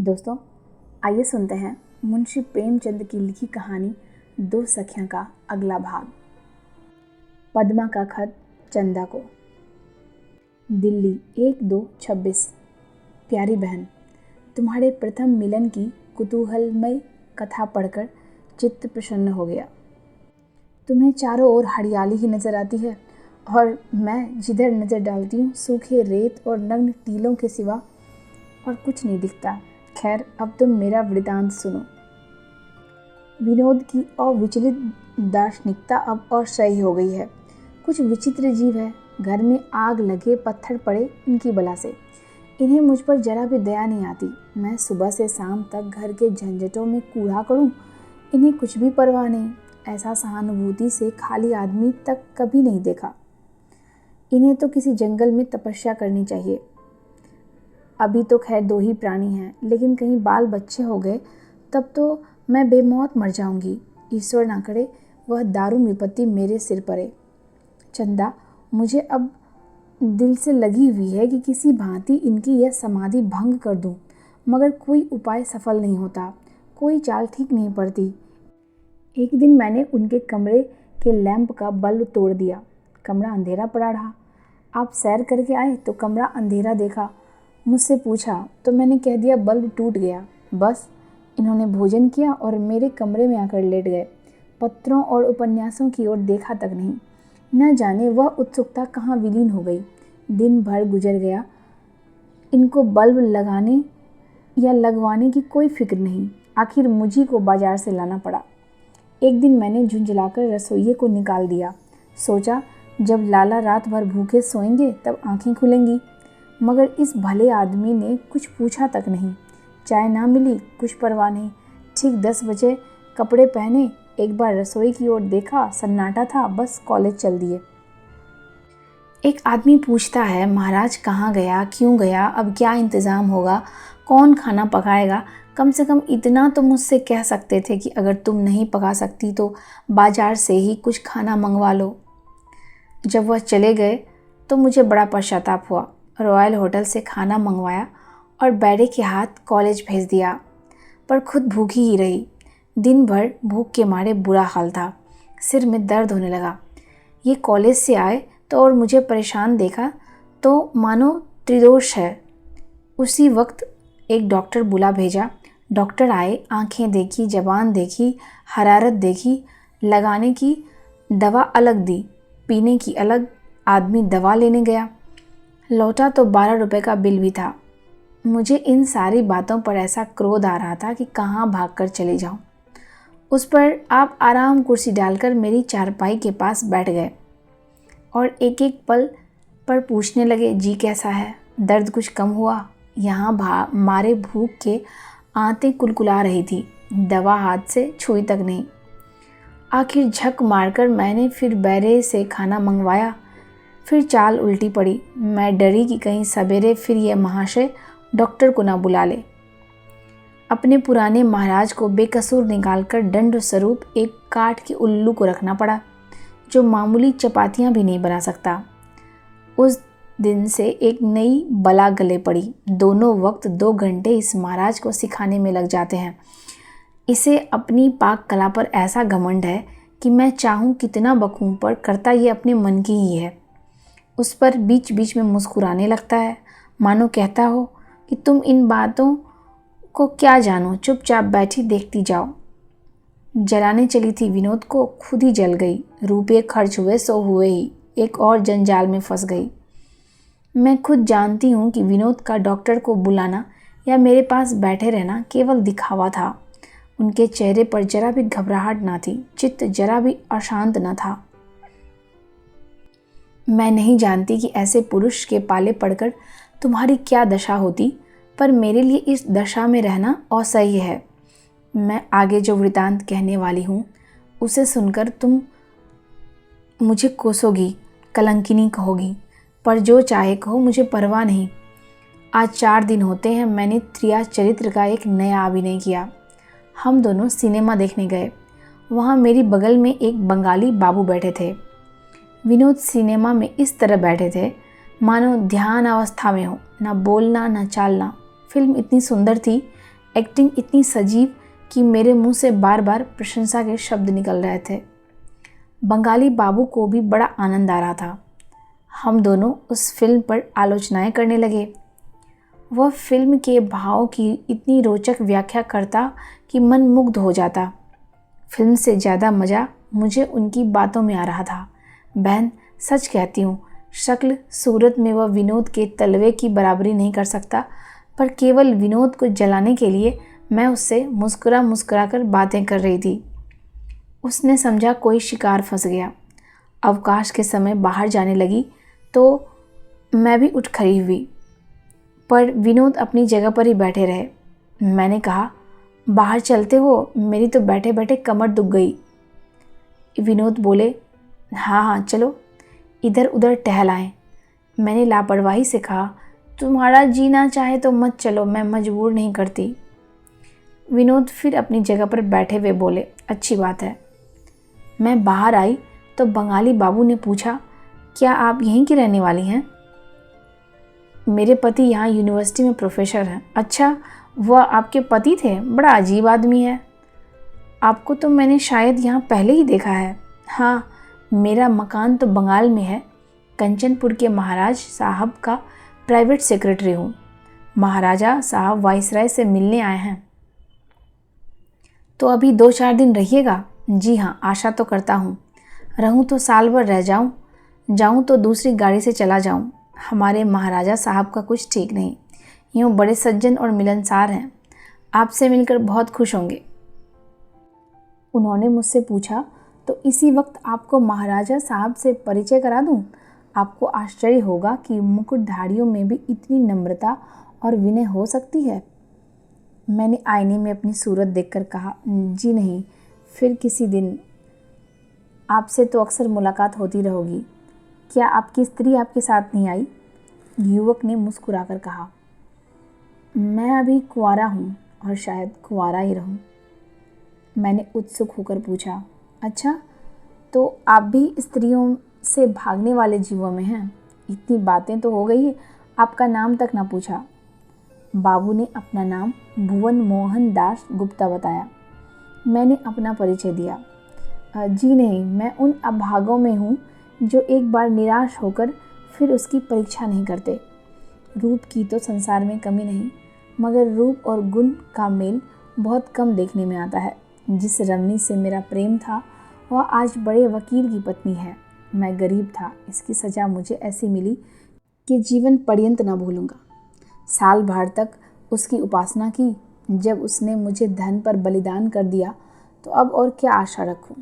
दोस्तों, आइए सुनते हैं मुंशी प्रेमचंद की लिखी कहानी दो सखियां का अगला भाग। पद्मा का खत चंदा को। दिल्ली 1-2-26। प्यारी बहन, तुम्हारे प्रथम मिलन की कुतूहलमय कथा पढ़कर चित्त प्रसन्न हो गया। तुम्हें चारों ओर हरियाली ही नजर आती है और मैं जिधर नजर डालती हूँ सूखे रेत और नग्न टीलों के सिवा और कुछ नहीं दिखता। खैर, अब तुम मेरा वृतांत सुनो। विनोद की अविचलित दार्शनिकता अब और सही हो गई है। कुछ विचित्र जीव है, घर में आग लगे पत्थर पड़े इनकी बला से। इन्हें मुझ पर जरा भी दया नहीं आती। मैं सुबह से शाम तक घर के झंझटों में कूड़ा करूं, इन्हें कुछ भी परवाह नहीं। ऐसा सहानुभूति से खाली आदमी तक कभी नहीं देखा। इन्हें तो किसी जंगल में तपस्या करनी चाहिए। अभी तो खैर 2 ही प्राणी हैं, लेकिन कहीं बाल बच्चे हो गए तब तो मैं बेमौत मर जाऊंगी। ईश्वर ना करे वह दारुण विपत्ति मेरे सिर पड़े। चंदा, मुझे अब दिल से लगी हुई है कि किसी भांति इनकी यह समाधि भंग कर दूं, मगर कोई उपाय सफल नहीं होता, कोई चाल ठीक नहीं पड़ती। एक दिन मैंने उनके कमरे के लैंप का बल्ब तोड़ दिया। कमरा अंधेरा पड़ा रहा। आप सैर करके आए तो कमरा अंधेरा देखा। मुझसे पूछा तो मैंने कह दिया बल्ब टूट गया। बस इन्होंने भोजन किया और मेरे कमरे में आकर लेट गए। पत्रों और उपन्यासों की ओर देखा तक नहीं। न जाने वह उत्सुकता कहाँ विलीन हो गई। दिन भर गुजर गया। इनको बल्ब लगाने या लगवाने की कोई फिक्र नहीं। आखिर मुझी को बाजार से लाना पड़ा। एक दिन मैंने झुंझलाकर रसोइये को निकाल दिया। सोचा जब लाला रात भर भूखे सोएंगे तब आंखें खुलेंगी, मगर इस भले आदमी ने कुछ पूछा तक नहीं। चाय ना मिली, कुछ परवाह नहीं। ठीक 10 बजे कपड़े पहने, एक बार रसोई की ओर देखा, सन्नाटा था, बस कॉलेज चल दिए। एक आदमी पूछता है महाराज कहाँ गया, क्यों गया, अब क्या इंतज़ाम होगा, कौन खाना पकाएगा। कम से कम इतना तो मुझसे कह सकते थे कि अगर तुम नहीं पका सकती तो बाजार से ही कुछ खाना मंगवा लो। जब वह चले गए तो मुझे बड़ा पश्चाताप हुआ। रॉयल होटल से खाना मंगवाया और बैडे के हाथ कॉलेज भेज दिया, पर खुद भूखी ही रही। दिन भर भूख के मारे बुरा हाल था। सिर में दर्द होने लगा। ये कॉलेज से आए तो और मुझे परेशान देखा तो मानो त्रिदोष है। उसी वक्त एक डॉक्टर बुला भेजा। डॉक्टर आए, आंखें देखी, जबान देखी, हरारत देखी, लगाने की दवा अलग दी, पीने की अलग। आदमी दवा लेने गया, लौटा तो 12 रुपये का बिल भी था। मुझे इन सारी बातों पर ऐसा क्रोध आ रहा था कि कहाँ भागकर चले जाऊं। उस पर आप आराम कुर्सी डालकर मेरी चारपाई के पास बैठ गए और एक एक पल पर पूछने लगे जी कैसा है, दर्द कुछ कम हुआ। यहाँ मारे भूख के आंतें कुलकुला रही थी, दवा हाथ से छुई तक नहीं। आखिर झक मारकर मैंने फिर बैरे से खाना मंगवाया। फिर चाल उल्टी पड़ी। मैं डरी कि कहीं सवेरे फिर यह महाशय डॉक्टर को ना बुला ले। अपने पुराने महाराज को बेकसूर निकालकर दंड स्वरूप एक काठ के उल्लू को रखना पड़ा, जो मामूली चपातियां भी नहीं बना सकता। उस दिन से एक नई बला गले पड़ी। दोनों वक्त 2 घंटे इस महाराज को सिखाने में लग जाते हैं। इसे अपनी पाक कला पर ऐसा घमंड है कि मैं चाहूँ कितना बकूं, पर करता ये अपने मन की ही है। उस पर बीच बीच में मुस्कुराने लगता है, मानो कहता हो कि तुम इन बातों को क्या जानो, चुपचाप बैठी देखती जाओ। जलाने चली थी विनोद को, खुद ही जल गई। रुपये खर्च हुए सो हुए ही, एक और जंजाल में फंस गई। मैं खुद जानती हूँ कि विनोद का डॉक्टर को बुलाना या मेरे पास बैठे रहना केवल दिखावा था। उनके चेहरे पर जरा भी घबराहट ना थी, चित्त जरा भी अशांत न था। मैं नहीं जानती कि ऐसे पुरुष के पाले पड़कर तुम्हारी क्या दशा होती, पर मेरे लिए इस दशा में रहना असह्य है। मैं आगे जो वृतांत कहने वाली हूँ उसे सुनकर तुम मुझे कोसोगी, कलंकिनी कहोगी, पर जो चाहे कहो, मुझे परवाह नहीं। आज 4 दिन होते हैं मैंने त्रिया चरित्र का एक नया अभिनय किया। हम दोनों सिनेमा देखने गए। वहाँ मेरी बगल में एक बंगाली बाबू बैठे थे। विनोद सिनेमा में इस तरह बैठे थे मानो ध्यान अवस्था में हो, न बोलना न चालना। फिल्म इतनी सुंदर थी एक्टिंग इतनी सजीव कि मेरे मुंह से बार बार प्रशंसा के शब्द निकल रहे थे। बंगाली बाबू को भी बड़ा आनंद आ रहा था। हम दोनों उस फिल्म पर आलोचनाएं करने लगे। वह फिल्म के भाव की इतनी रोचक व्याख्या करता कि मन मुग्ध हो जाता। फिल्म से ज़्यादा मज़ा मुझे उनकी बातों में आ रहा था। बहन, सच कहती हूँ, शक्ल सूरत में वह विनोद के तलवे की बराबरी नहीं कर सकता, पर केवल विनोद को जलाने के लिए मैं उससे मुस्कुरा मुस्कुरा कर बातें कर रही थी। उसने समझा कोई शिकार फंस गया। अवकाश के समय बाहर जाने लगी तो मैं भी उठ खड़ी हुई, पर विनोद अपनी जगह पर ही बैठे रहे। मैंने कहा, बाहर चलते हो? मेरी तो बैठे बैठे कमर दुख गई। विनोद बोले, हाँ हाँ चलो, इधर उधर टहल आएं। मैंने लापरवाही से कहा, तुम्हारा जी ना चाहे तो मत चलो, मैं मजबूर नहीं करती। विनोद फिर अपनी जगह पर बैठे हुए बोले, अच्छी बात है। मैं बाहर आई तो बंगाली बाबू ने पूछा, क्या आप यहीं की रहने वाली हैं? मेरे पति यहाँ यूनिवर्सिटी में प्रोफेसर हैं। अच्छा, वह आपके पति थे? बड़ा अजीब आदमी है। आपको तो मैंने शायद यहाँ पहले ही देखा है। हाँ, मेरा मकान तो बंगाल में है। कंचनपुर के महाराज साहब का प्राइवेट सेक्रेटरी हूँ। महाराजा साहब वाइसराय से मिलने आए हैं। तो अभी 2-4 दिन रहिएगा? जी हाँ, आशा तो करता हूँ। रहूँ तो साल भर रह जाऊँ तो दूसरी गाड़ी से चला जाऊँ। हमारे महाराजा साहब का कुछ ठीक नहीं, यूँ बड़े सज्जन और मिलनसार हैं। आपसे मिलकर बहुत खुश होंगे। उन्होंने मुझसे पूछा, तो इसी वक्त आपको महाराजा साहब से परिचय करा दूं? आपको आश्चर्य होगा कि मुकुटधारियों में भी इतनी नम्रता और विनय हो सकती है। मैंने आईने में अपनी सूरत देखकर कहा, जी नहीं, फिर किसी दिन। आपसे तो अक्सर मुलाकात होती रहोगी। क्या आपकी स्त्री आपके साथ नहीं आई? युवक ने मुस्कुराकर कहा, मैं अभी कुंवारा हूँ और शायद कुंवारा ही रहूँ। मैंने उत्सुक होकर पूछा, अच्छा, तो आप भी स्त्रियों से भागने वाले जीवों में हैं? इतनी बातें तो हो गई, आपका नाम तक ना पूछा। बाबू ने अपना नाम भुवन मोहन दास गुप्ता बताया। मैंने अपना परिचय दिया। जी नहीं, मैं उन अभागों में हूँ जो एक बार निराश होकर फिर उसकी परीक्षा नहीं करते। रूप की तो संसार में कमी नहीं, मगर रूप और गुण का मेल बहुत कम देखने में आता है। जिस रमणी से मेरा प्रेम था वह आज बड़े वकील की पत्नी है। मैं गरीब था, इसकी सज़ा मुझे ऐसी मिली कि जीवन पर्यंत न भूलूंगा। साल भर तक उसकी उपासना की, जब उसने मुझे धन पर बलिदान कर दिया तो अब और क्या आशा रखूं?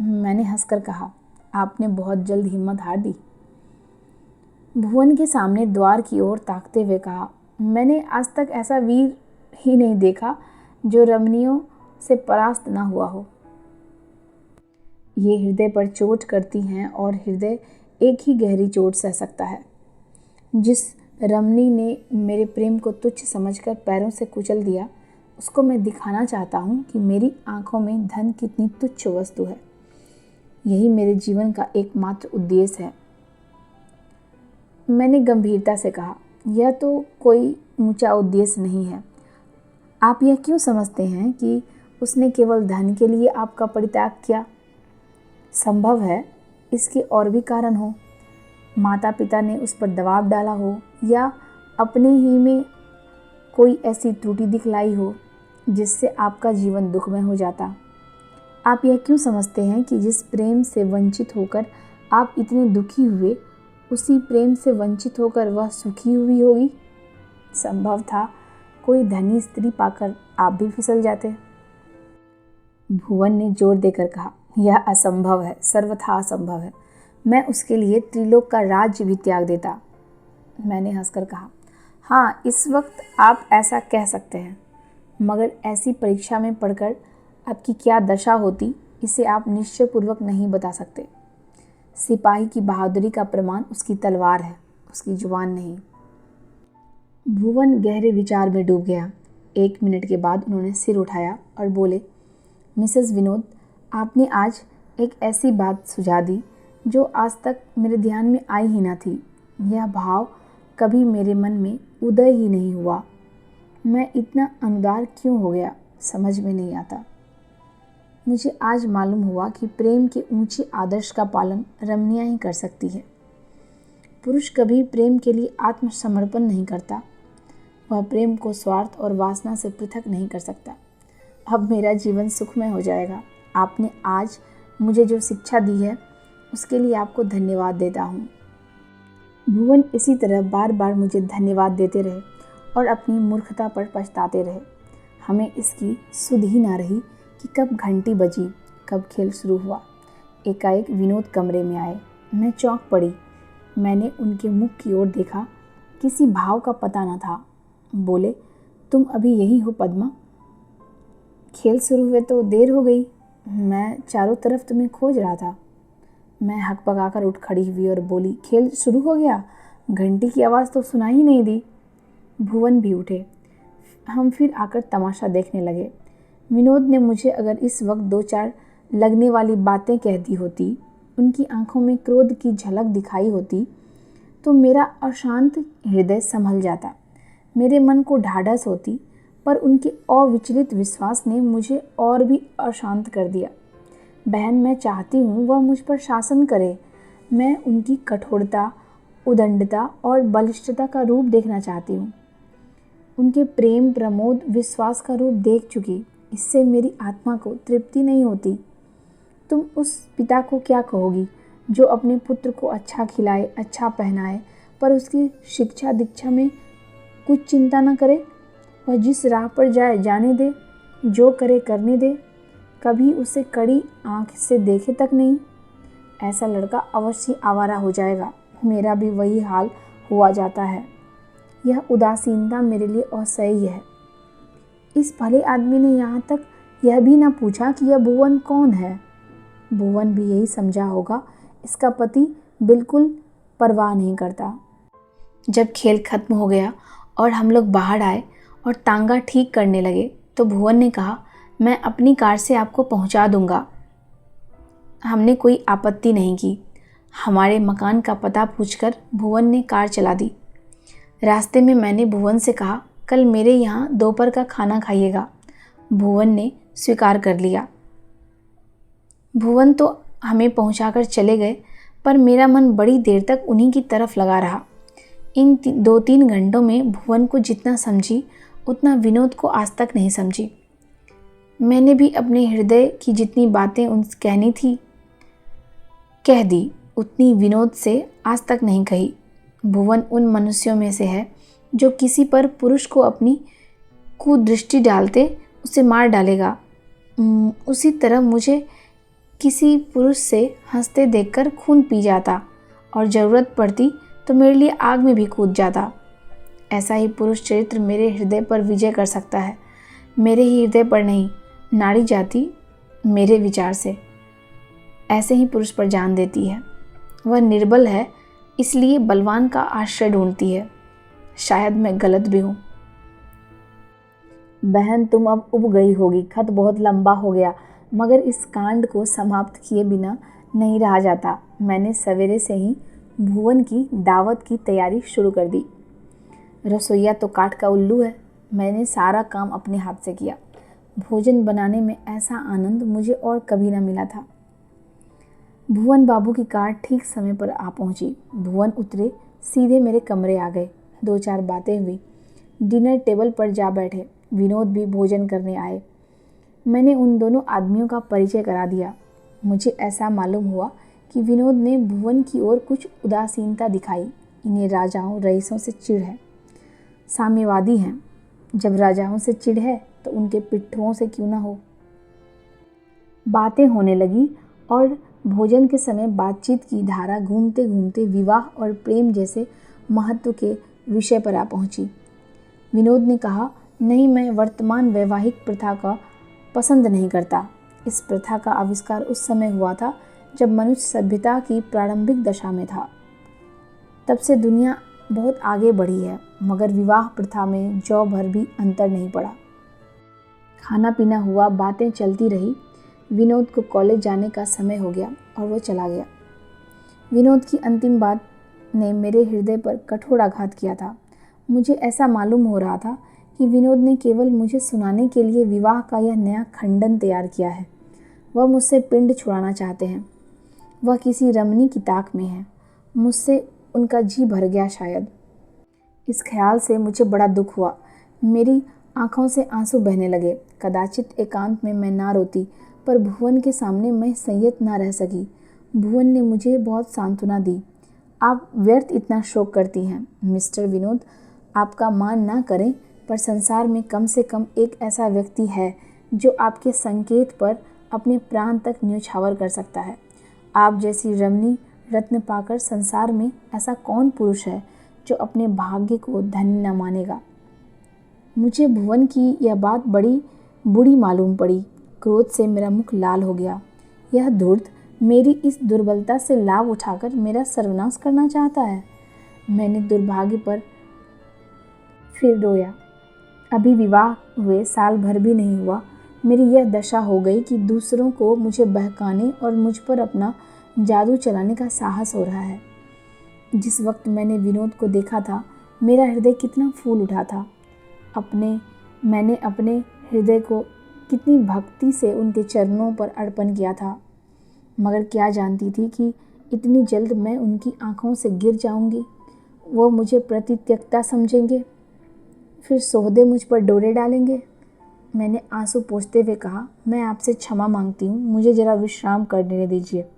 मैंने हंसकर कहा, आपने बहुत जल्द हिम्मत हार दी। भुवन के सामने द्वार की ओर ताकते हुए कहा, मैंने आज तक ऐसा वीर ही नहीं देखा जो रमणियों से परास्त ना हुआ हो। ये हृदय पर चोट करती हैं और हृदय एक ही गहरी चोट सह सकता है। जिस रमणी ने मेरे प्रेम को तुच्छ समझकर पैरों से कुचल दिया, उसको मैं दिखाना चाहता हूँ कि मेरी आंखों में धन कितनी तुच्छ वस्तु है। यही मेरे जीवन का एकमात्र उद्देश्य है। मैंने गंभीरता से कहा, यह तो कोई ऊंचा उद्देश्य नहीं है। आप यह क्यों समझते हैं कि उसने केवल धन के लिए आपका परित्याग किया? संभव है इसके और भी कारण हो। माता पिता ने उस पर दबाव डाला हो, या अपने ही में कोई ऐसी त्रुटि दिखलाई हो जिससे आपका जीवन दुखमय हो जाता। आप यह क्यों समझते हैं कि जिस प्रेम से वंचित होकर आप इतने दुखी हुए, उसी प्रेम से वंचित होकर वह सुखी हुई होगी? संभव था कोई धनी स्त्री पाकर आप भी फिसल जाते। भुवन ने जोर देकर कहा, यह असंभव है, सर्वथा असंभव है। मैं उसके लिए त्रिलोक का राज्य भी त्याग देता। मैंने हंसकर कहा, हाँ, इस वक्त आप ऐसा कह सकते हैं, मगर ऐसी परीक्षा में पढ़कर आपकी क्या दशा होती, इसे आप निश्चयपूर्वक नहीं बता सकते। सिपाही की बहादुरी का प्रमाण उसकी तलवार है, उसकी जुबान नहीं। भुवन गहरे विचार में डूब गया। 1 मिनट के बाद उन्होंने सिर उठाया और बोले, मिसेस विनोद, आपने आज एक ऐसी बात सुझा दी जो आज तक मेरे ध्यान में आई ही ना थी। यह भाव कभी मेरे मन में उदय ही नहीं हुआ। मैं इतना अनुदार क्यों हो गया, समझ में नहीं आता। मुझे आज मालूम हुआ कि प्रेम के ऊंचे आदर्श का पालन रमणीय ही कर सकती है। पुरुष कभी प्रेम के लिए आत्मसमर्पण नहीं करता। वह प्रेम को स्वार्थ और वासना से पृथक नहीं कर सकता। अब मेरा जीवन सुखमय हो जाएगा। आपने आज मुझे जो शिक्षा दी है उसके लिए आपको धन्यवाद देता हूँ। भुवन इसी तरह बार बार मुझे धन्यवाद देते रहे और अपनी मूर्खता पर पछताते रहे। हमें इसकी सुध ही ना रही कि कब घंटी बजी, कब खेल शुरू हुआ। एकाएक विनोद कमरे में आए। मैं चौंक पड़ी। मैंने उनके मुख की ओर देखा, किसी भाव का पता न था। बोले, तुम अभी यही हो पद्मा? खेल शुरू हुए तो देर हो गई। मैं चारों तरफ तुम्हें खोज रहा था। मैं हकपकाकर उठ खड़ी हुई और बोली, खेल शुरू हो गया? घंटी की आवाज़ तो सुनाई ही नहीं दी। भुवन भी उठे। हम फिर आकर तमाशा देखने लगे। विनोद ने मुझे अगर इस वक्त दो चार लगने वाली बातें कह दी होती, उनकी आंखों में क्रोध की झलक दिखाई होती, तो मेरा अशांत हृदय संभल जाता, मेरे मन को ढाढ़स होती। पर उनके अविचलित विश्वास ने मुझे और भी अशांत कर दिया। बहन, मैं चाहती हूँ वह मुझ पर शासन करे। मैं उनकी कठोरता, उदंडता और बलिष्ठता का रूप देखना चाहती हूँ। उनके प्रेम, प्रमोद, विश्वास का रूप देख चुकी। इससे मेरी आत्मा को तृप्ति नहीं होती। तुम उस पिता को क्या कहोगी जो अपने पुत्र को अच्छा खिलाए, अच्छा पहनाए, पर उसकी शिक्षा दीक्षा में कुछ चिंता न करे? वह जिस राह पर जाए जाने दे, जो करे करने दे, कभी उसे कड़ी आंख से देखे तक नहीं। ऐसा लड़का अवश्य आवारा हो जाएगा। मेरा भी वही हाल हुआ जाता है। यह उदासीनता मेरे लिए असह्य है। इस भले आदमी ने यहाँ तक यह भी न पूछा कि यह भुवन कौन है। भुवन भी यही समझा होगा, इसका पति बिल्कुल परवाह नहीं करता। जब खेल खत्म हो गया और हम लोग बाहर आए और तांगा ठीक करने लगे तो भुवन ने कहा, मैं अपनी कार से आपको पहुंचा दूंगा। हमने कोई आपत्ति नहीं की। हमारे मकान का पता पूछकर भुवन ने कार चला दी। रास्ते में मैंने भुवन से कहा, कल मेरे यहाँ दोपहर का खाना खाइएगा। भुवन ने स्वीकार कर लिया। भुवन तो हमें पहुंचाकर चले गए, पर मेरा मन बड़ी देर तक उन्हीं की तरफ लगा रहा। इन 2-3 घंटों में भुवन को जितना समझी उतना विनोद को आज तक नहीं समझी। मैंने भी अपने हृदय की जितनी बातें उनसे कहनी थी कह दी, उतनी विनोद से आज तक नहीं कही। भुवन उन मनुष्यों में से है जो किसी पर पुरुष को अपनी कुदृष्टि डालते उसे मार डालेगा। उसी तरह मुझे किसी पुरुष से हंसते देखकर खून पी जाता और ज़रूरत पड़ती तो मेरे लिए आग में भी कूद जाता। ऐसा ही पुरुष चरित्र मेरे हृदय पर विजय कर सकता है। मेरे ही हृदय पर नहीं, नारी जाति मेरे विचार से ऐसे ही पुरुष पर जान देती है। वह निर्बल है, इसलिए बलवान का आश्रय ढूंढती है। शायद मैं गलत भी हूँ। बहन, तुम अब उब गई होगी। खत बहुत लंबा हो गया, मगर इस कांड को समाप्त किए बिना नहीं रहा जाता। मैंने सवेरे से ही भुवन की दावत की तैयारी शुरू कर दी। रसोइया तो काठ का उल्लू है। मैंने सारा काम अपने हाथ से किया। भोजन बनाने में ऐसा आनंद मुझे और कभी न मिला था। भुवन बाबू की कार ठीक समय पर आ पहुंची। भुवन उतरे, सीधे मेरे कमरे आ गए। 2-4 बातें हुई। डिनर टेबल पर जा बैठे। विनोद भी भोजन करने आए। मैंने उन दोनों आदमियों का परिचय करा दिया। मुझे ऐसा मालूम हुआ कि विनोद ने भुवन की ओर कुछ उदासीनता दिखाई। इन्हें राजाओं रईसों से चिढ़ है। साम्यवादी हैं। जब राजाओं से चिढ़ है तो उनके पिट्ठुओं से क्यों ना हो। बातें होने लगी और भोजन के समय बातचीत की धारा घूमते घूमते विवाह और प्रेम जैसे महत्व के विषय पर आ पहुंची। विनोद ने कहा, नहीं, मैं वर्तमान वैवाहिक प्रथा का पसंद नहीं करता। इस प्रथा का आविष्कार उस समय हुआ था जब मनुष्य सभ्यता की प्रारंभिक दशा में था। तब से दुनिया बहुत आगे बढ़ी है, मगर विवाह प्रथा में जौ भर भी अंतर नहीं पड़ा। खाना पीना हुआ, बातें चलती रही। विनोद को कॉलेज जाने का समय हो गया और वो चला गया। विनोद की अंतिम बात ने मेरे हृदय पर कठोर आघात किया था। मुझे ऐसा मालूम हो रहा था कि विनोद ने केवल मुझे सुनाने के लिए विवाह का यह नया खंडन तैयार किया है। वह मुझसे पिंड छुड़ाना चाहते हैं। वह किसी रमणी की ताक में है। मुझसे उनका जी भर गया शायद। इस ख्याल से मुझे बड़ा दुख हुआ। मेरी आंखों से आंसू बहने लगे। कदाचित एकांत में मैं ना रोती, पर भुवन के सामने मैं संयत ना रह सकी। भुवन ने मुझे बहुत सांत्वना दी। आप व्यर्थ इतना शोक करती हैं मिस्टर विनोद। आपका मान ना करें, पर संसार में कम से कम एक ऐसा व्यक्ति है जो आपके संकेत पर अपने प्राण तक न्यौछावर कर सकता है। आप जैसी रमणी रत्न पाकर संसार में ऐसा कौन पुरुष है जो अपने भाग्य को धन्य न मानेगा। मुझे भुवन की यह बात बड़ी बुरी मालूम पड़ी। क्रोध से मेरा मुख लाल हो गया। यह धूर्त मेरी इस दुर्बलता से लाभ उठाकर मेरा सर्वनाश करना चाहता है। मैंने दुर्भाग्य पर फिर रोया। अभी विवाह हुए साल भर भी नहीं हुआ, मेरी यह दशा हो गई कि दूसरों को मुझे बहकाने और मुझ पर अपना जादू चलाने का साहस हो रहा है। जिस वक्त मैंने विनोद को देखा था, मेरा हृदय कितना फूल उठा था। मैंने अपने हृदय को कितनी भक्ति से उनके चरणों पर अर्पण किया था। मगर क्या जानती थी कि इतनी जल्द मैं उनकी आंखों से गिर जाऊंगी। वो मुझे प्रतित्यक्ता समझेंगे, फिर सोहदे मुझ पर डोरे डालेंगे। मैंने आंसू पोंछते हुए कहा, मैं आपसे क्षमा मांगती हूँ, मुझे जरा विश्राम करने दीजिए।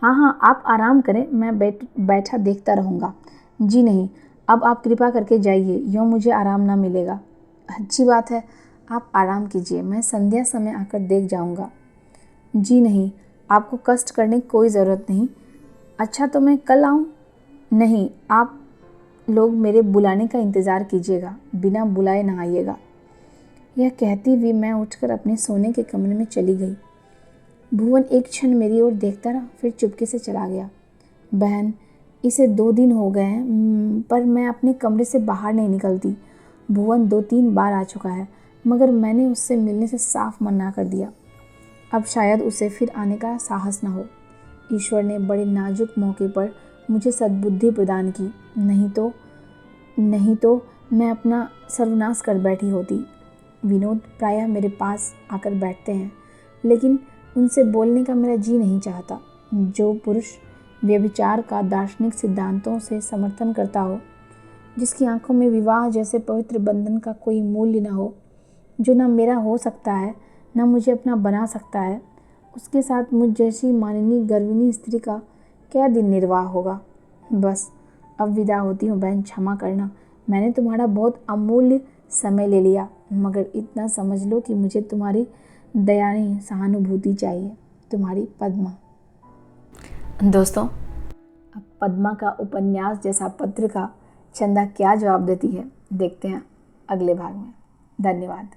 हाँ, आप आराम करें, मैं बैठा देखता रहूँगा। जी नहीं, अब आप कृपा करके जाइए, यूँ मुझे आराम ना मिलेगा। अच्छी बात है, आप आराम कीजिए, मैं संध्या समय आकर देख जाऊँगा। जी नहीं, आपको कष्ट करने की कोई ज़रूरत नहीं। अच्छा, तो मैं कल आऊँ? नहीं, आप लोग मेरे बुलाने का इंतज़ार कीजिएगा, बिना बुलाए ना आइएगा। यह कहती हुई मैं उठकर अपने सोने के कमरे में चली गई। भुवन एक क्षण मेरी ओर देखता रहा, फिर चुपके से चला गया। बहन, इसे 2 दिन हो गए हैं, पर मैं अपने कमरे से बाहर नहीं निकलती। भुवन 2-3 बार आ चुका है, मगर मैंने उससे मिलने से साफ मना कर दिया। अब शायद उसे फिर आने का साहस न हो। ईश्वर ने बड़े नाजुक मौके पर मुझे सद्बुद्धि प्रदान की, नहीं तो मैं अपना सर्वनाश कर बैठी होती। विनोद प्रायः मेरे पास आकर बैठते हैं, लेकिन उनसे बोलने का मेरा जी नहीं चाहता। जो पुरुष व्यभिचार का दार्शनिक सिद्धांतों से समर्थन करता हो, जिसकी आंखों में विवाह जैसे पवित्र बंधन का कोई मूल्य न हो, जो न मेरा हो सकता है न मुझे अपना बना सकता है, उसके साथ मुझ जैसी माननीय गर्विणी स्त्री का क्या दिन निर्वाह होगा। बस अब विदा होती हूँ बहन, क्षमा करना, मैंने तुम्हारा बहुत अमूल्य समय ले लिया, मगर इतना समझ लो कि मुझे तुम्हारी दया नहीं, सहानुभूति चाहिए। तुम्हारी पद्मा। दोस्तों, अब पद्मा का उपन्यास जैसा पत्र का चंदा क्या जवाब देती है, देखते हैं अगले भाग में। धन्यवाद।